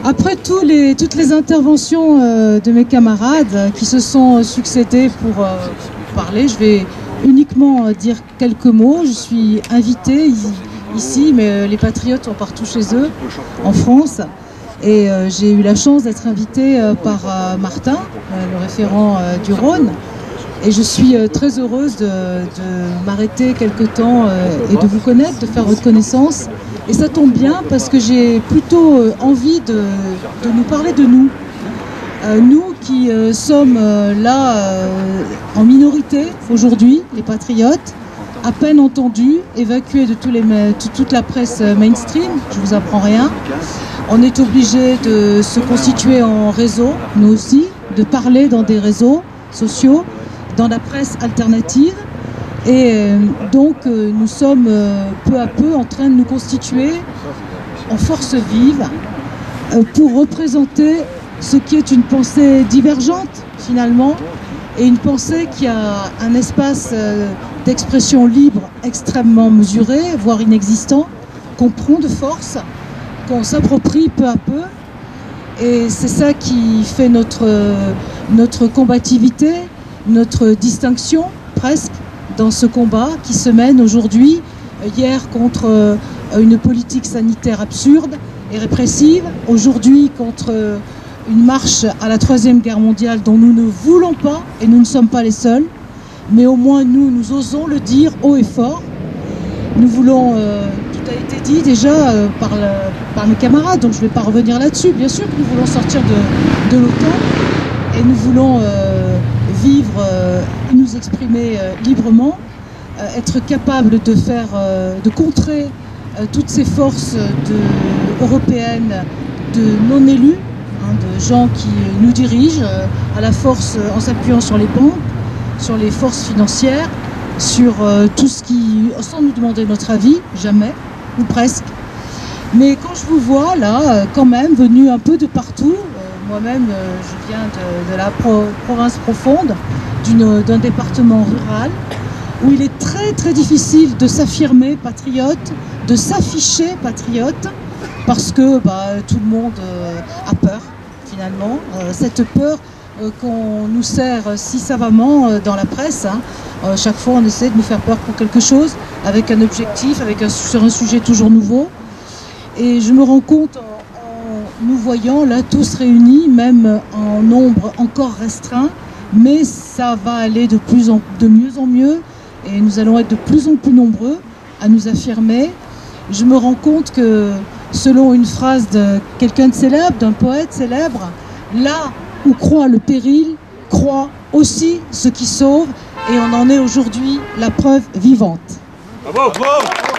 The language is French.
Après toutes les interventions de mes camarades qui se sont succédées pour parler, je vais uniquement dire quelques mots. Je suis invitée ici, mais les Patriotes sont partout chez eux, en France. Et j'ai eu la chance d'être invitée par Martin, le référent du Rhône. Et je suis très heureuse de m'arrêter quelque temps et de vous connaître, de faire votre connaissance. Et ça tombe bien parce que j'ai plutôt envie de nous parler de nous. Nous qui sommes là en minorité aujourd'hui, les Patriotes, à peine entendus, évacués de toute la presse mainstream, je vous apprends rien. On est obligé de se constituer en réseau, nous aussi, de parler dans des réseaux sociaux, dans la presse alternative. Et donc nous sommes peu à peu en train de nous constituer en force vive pour représenter ce qui est une pensée divergente finalement, et une pensée qui a un espace d'expression libre extrêmement mesuré, voire inexistant, qu'on prend de force, qu'on s'approprie peu à peu. Et c'est ça qui fait notre combativité, notre distinction presque dans ce combat qui se mène aujourd'hui, hier contre une politique sanitaire absurde et répressive, aujourd'hui contre une marche à la Troisième Guerre mondiale dont nous ne voulons pas, et nous ne sommes pas les seuls, mais au moins nous osons le dire haut et fort. Nous voulons, tout a été dit déjà par mes camarades, donc je ne vais pas revenir là-dessus. Bien sûr que nous voulons sortir de l'OTAN et nous voulons vivre et nous exprimer librement, être capable de contrer toutes ces forces européennes de non-élus, de gens qui nous dirigent à la force en s'appuyant sur les banques, sur les forces financières, sur tout ce qui, sans nous demander notre avis, jamais, ou presque. Mais quand je vous vois là, quand même, venu un peu de partout, moi-même je viens de la province profonde, d'un département rural, où il est très très difficile de s'affirmer patriote, de s'afficher patriote, parce que tout le monde a peur finalement, cette peur qu'on nous sert si savamment dans la presse. Chaque fois on essaie de nous faire peur pour quelque chose, avec un objectif, sur un sujet toujours nouveau. Et je me rends compte en nous voyant là tous réunis, même en nombre encore restreint, mais ça va aller de mieux en mieux, et nous allons être de plus en plus nombreux à nous affirmer. Je me rends compte que, selon une phrase de quelqu'un de célèbre, d'un poète célèbre, là où croit le péril, croit aussi ce qui sauve, et on en est aujourd'hui la preuve vivante. Bravo, bravo.